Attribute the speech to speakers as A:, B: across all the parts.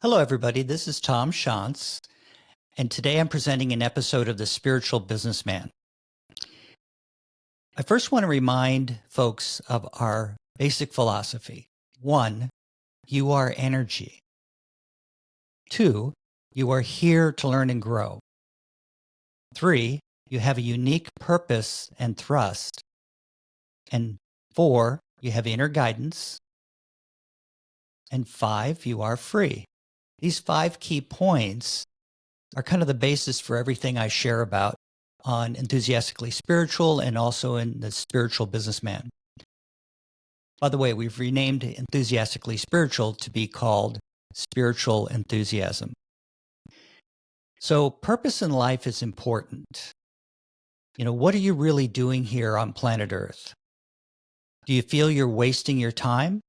A: Hello, everybody. This is Tom Shantz, and today I'm presenting an episode of The Spiritual Businessman. I first want to remind folks of our basic philosophy. 1, you are energy. 2, you are here to learn and grow. 3, you have a unique purpose and thrust. And 4, you have inner guidance. And 5, you are free. These 5 key points are kind of the basis for everything I share about on Enthusiastically Spiritual and also in The Spiritual Businessman. By the way, we've renamed Enthusiastically Spiritual to be called Spiritual Enthusiasm. So purpose in life is important. What are you really doing here on planet Earth? Do you feel you're wasting your time?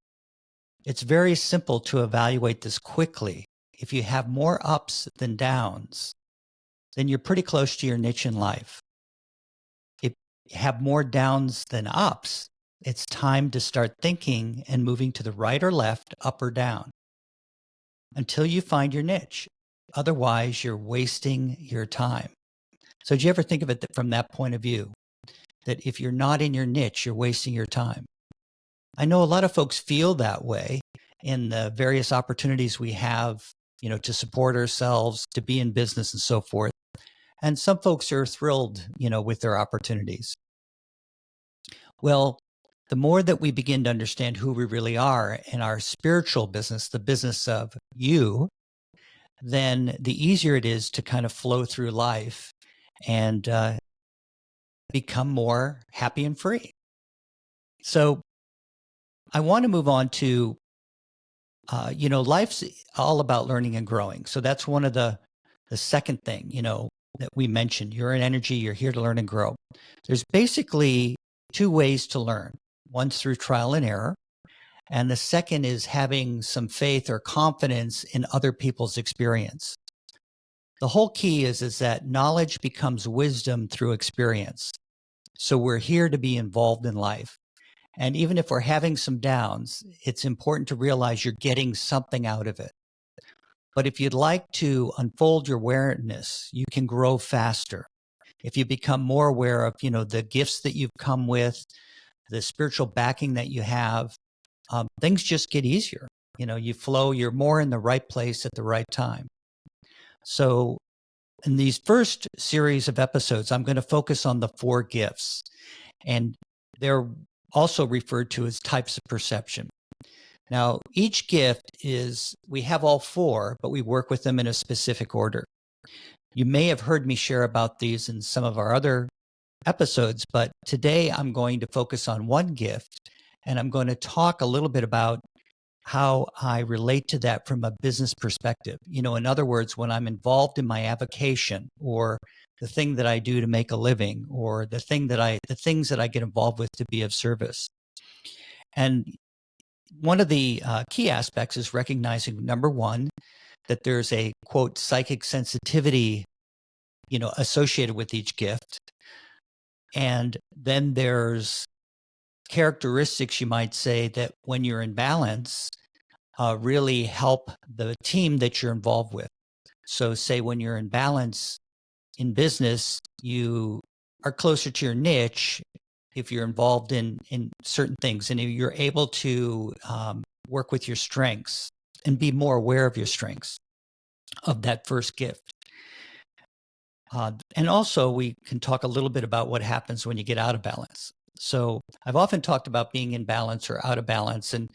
A: It's very simple to evaluate this quickly. If you have more ups than downs, then you're pretty close to your niche in life. If you have more downs than ups, it's time to start thinking and moving to the right or left, up or down, until you find your niche. Otherwise, you're wasting your time. So do you ever think of it from that point of view, that if you're not in your niche, you're wasting your time? I know a lot of folks feel that way in the various opportunities we have, to support ourselves, to be in business and so forth. And some folks are thrilled, with their opportunities. Well, the more that we begin to understand who we really are in our spiritual business, the business of you, then the easier it is to kind of flow through life and become more happy and free. So I want to move on to, life's all about learning and growing. So that's one of the second thing, that we mentioned. You're an energy, you're here to learn and grow. There's basically 2 ways to learn. One's through trial and error, and the second is having some faith or confidence in other people's experience. The whole key is that knowledge becomes wisdom through experience. So we're here to be involved in life. And even if we're having some downs, it's important to realize you're getting something out of it. But if you'd like to unfold your awareness, you can grow faster. If you become more aware of, the gifts that you've come with, the spiritual backing that you have, things just get easier. You flow, you're more in the right place at the right time. So in these first series of episodes, I'm going to focus on the 4 gifts. And they're also referred to as types of perception. Now, each gift we have all 4, but we work with them in a specific order. You may have heard me share about these in some of our other episodes, but today I'm going to focus on one gift, and I'm going to talk a little bit about how I relate to that from a business perspective. In other words, when I'm involved in my avocation or the thing that I do to make a living or the things that I get involved with to be of service. And one of the key aspects is recognizing, number 1, that there's a, quote, psychic sensitivity, associated with each gift. And then there's characteristics, you might say, that when you're in balance, really help the team that you're involved with. So say when you're in balance in business, you are closer to your niche if you're involved in certain things, and you're able to work with your strengths and be more aware of your strengths of that first gift. And also we can talk a little bit about what happens when you get out of balance. So I've often talked about being in balance or out of balance, and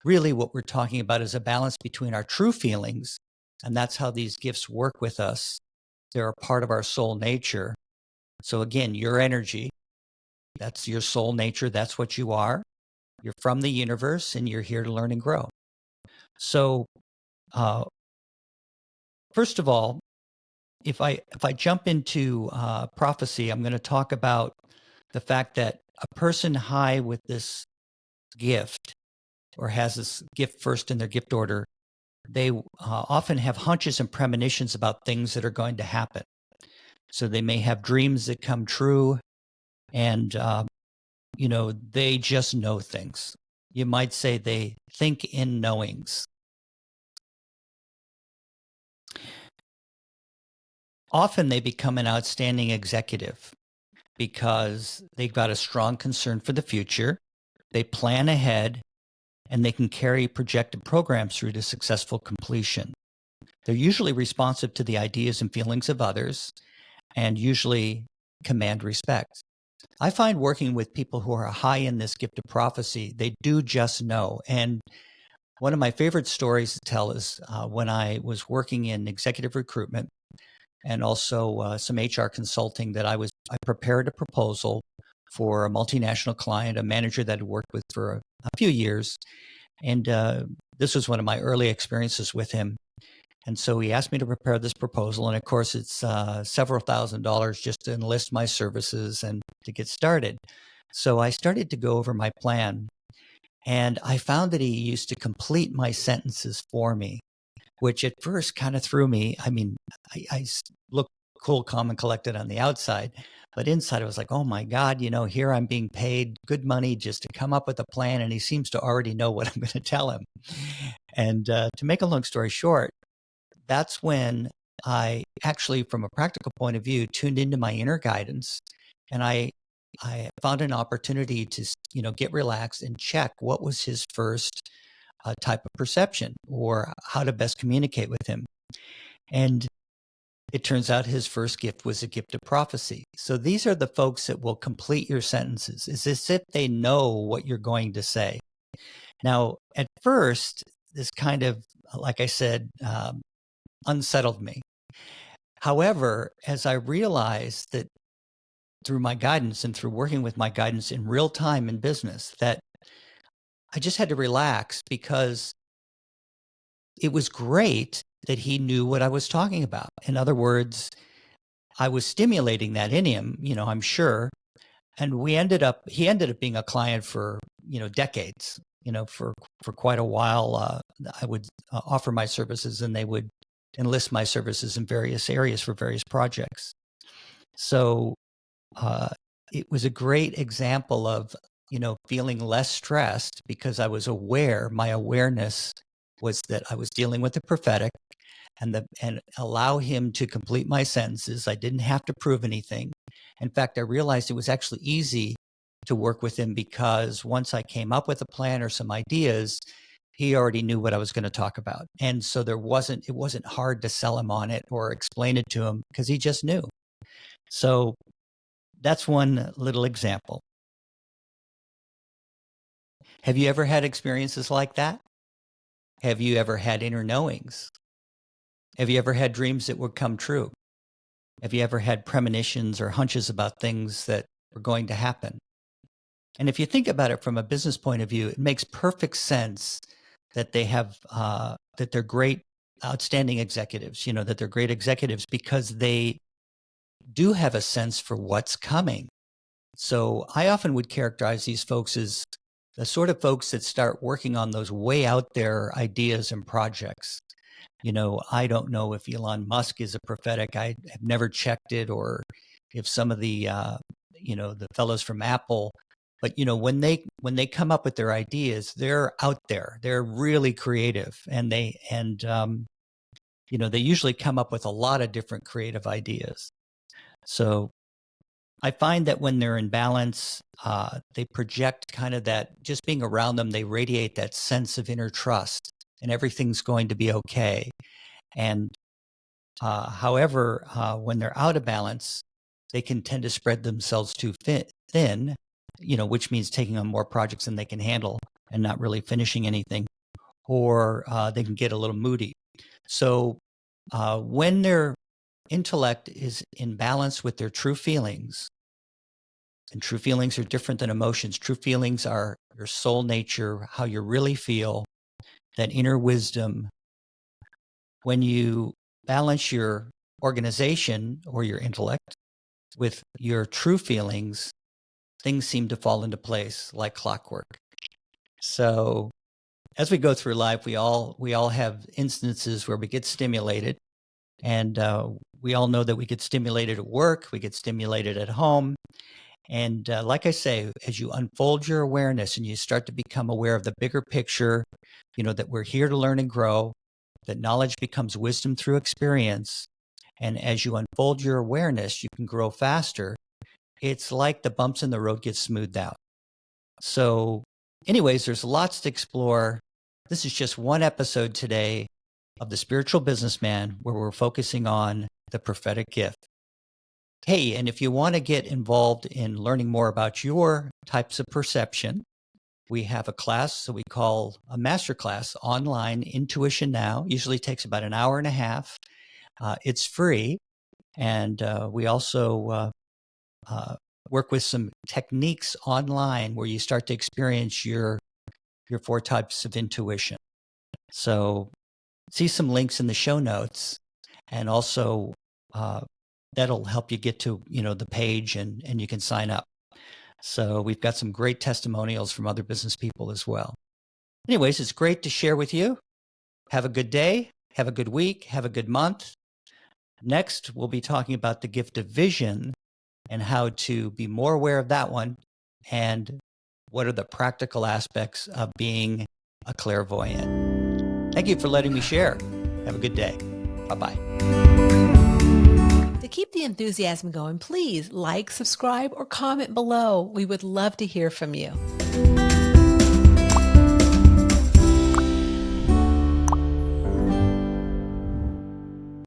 A: really what we're talking about is a balance between our true feelings, and that's how these gifts work with us. They're a part of our soul nature. So again, your energy, that's your soul nature. That's what you are. You're from the universe and you're here to learn and grow. So first of all, if I jump into prophecy, I'm going to talk about the fact that a person high with this gift or has this gift first in their gift order, they often have hunches and premonitions about things that are going to happen. So they may have dreams that come true, and they just know things. You might say they think in knowings. Often they become an outstanding executive because they've got a strong concern for the future. They plan ahead and they can carry projected programs through to successful completion. They're usually responsive to the ideas and feelings of others and usually command respect. I find working with people who are high in this gift of prophecy, they do just know. And one of my favorite stories to tell is when I was working in executive recruitment and also some HR consulting that I prepared a proposal for a multinational client, a manager that I'd worked with for a few years. And this was one of my early experiences with him. And so he asked me to prepare this proposal. And of course, it's several $1,000s just to enlist my services and to get started. So I started to go over my plan. And I found that he used to complete my sentences for me, which at first kind of threw me. I mean, I looked cool, calm, and collected on the outside. But inside, I was like, oh my God, here I'm being paid good money just to come up with a plan. And he seems to already know what I'm going to tell him. And to make a long story short, that's when I actually, from a practical point of view, tuned into my inner guidance, and I found an opportunity to get relaxed and check what was his first type of perception or how to best communicate with him. And it turns out his first gift was a gift of prophecy. So these are the folks that will complete your sentences. It's as if they know what you're going to say. Now, at first, this kind of, like I said, unsettled me. However, as I realized that through my guidance and through working with my guidance in real time in business, that I just had to relax because it was great that he knew what I was talking about. In other words, I was stimulating that in him, I'm sure. And he ended up being a client for, decades, for quite a while. I would offer my services and they would enlist my services in various areas for various projects. So it was a great example of, feeling less stressed because I was aware, my awareness was that I was dealing with the prophetic and allow him to complete my sentences. I didn't have to prove anything. In fact, I realized it was actually easy to work with him because once I came up with a plan or some ideas, he already knew what I was going to talk about. And so it wasn't hard to sell him on it or explain it to him because he just knew. So that's one little example. Have you ever had experiences like that? Have you ever had inner knowings? Have you ever had dreams that would come true? Have you ever had premonitions or hunches about things that were going to happen? And if you think about it from a business point of view, it makes perfect sense that they have that they're great, outstanding executives. That they're great executives because they do have a sense for what's coming. So I often would characterize these folks as the sort of folks that start working on those way out there ideas and projects. I don't know if Elon Musk is a prophetic. I have never checked it, or if some of the, the fellows from Apple. But when they come up with their ideas, they're out there. They're really creative, and they usually come up with a lot of different creative ideas. So I find that when they're in balance, they project kind of that, just being around them, they radiate that sense of inner trust and everything's going to be okay. And however, when they're out of balance, they can tend to spread themselves too thin, which means taking on more projects than they can handle and not really finishing anything, or they can get a little moody. So when their intellect is in balance with their true feelings, and true feelings are different than emotions. True feelings are your soul nature, how you really feel, that inner wisdom. When you balance your organization or your intellect with your true feelings, things seem to fall into place like clockwork. So as we go through life, we all have instances where we get stimulated, and we all know that we get stimulated at work, we get stimulated at home. And like I say, as you unfold your awareness and you start to become aware of the bigger picture, that we're here to learn and grow, that knowledge becomes wisdom through experience, And as you unfold your awareness, you can grow faster. It's like the bumps in the road get smoothed out. So anyways, there's lots to explore. This is just one episode today of The Spiritual Businessman, where we're focusing on the prophetic gift. Hey, and if you want to get involved in learning more about your types of perception, we have a class that we call a masterclass online, Intuition Now. Usually takes about an hour and a half. It's free. And we also work with some techniques online where you start to experience your 4 types of intuition. So see some links in the show notes, and also that'll help you get to the page, and you can sign up. So we've got some great testimonials from other business people as well. Anyways, it's great to share with you. Have a good day. Have a good week. Have a good month. Next, we'll be talking about the gift of vision and how to be more aware of that one, and what are the practical aspects of being a clairvoyant. Thank you for letting me share. Have a good day. Bye-bye.
B: To keep the enthusiasm going, please like, subscribe, or comment below. We would love to hear from you.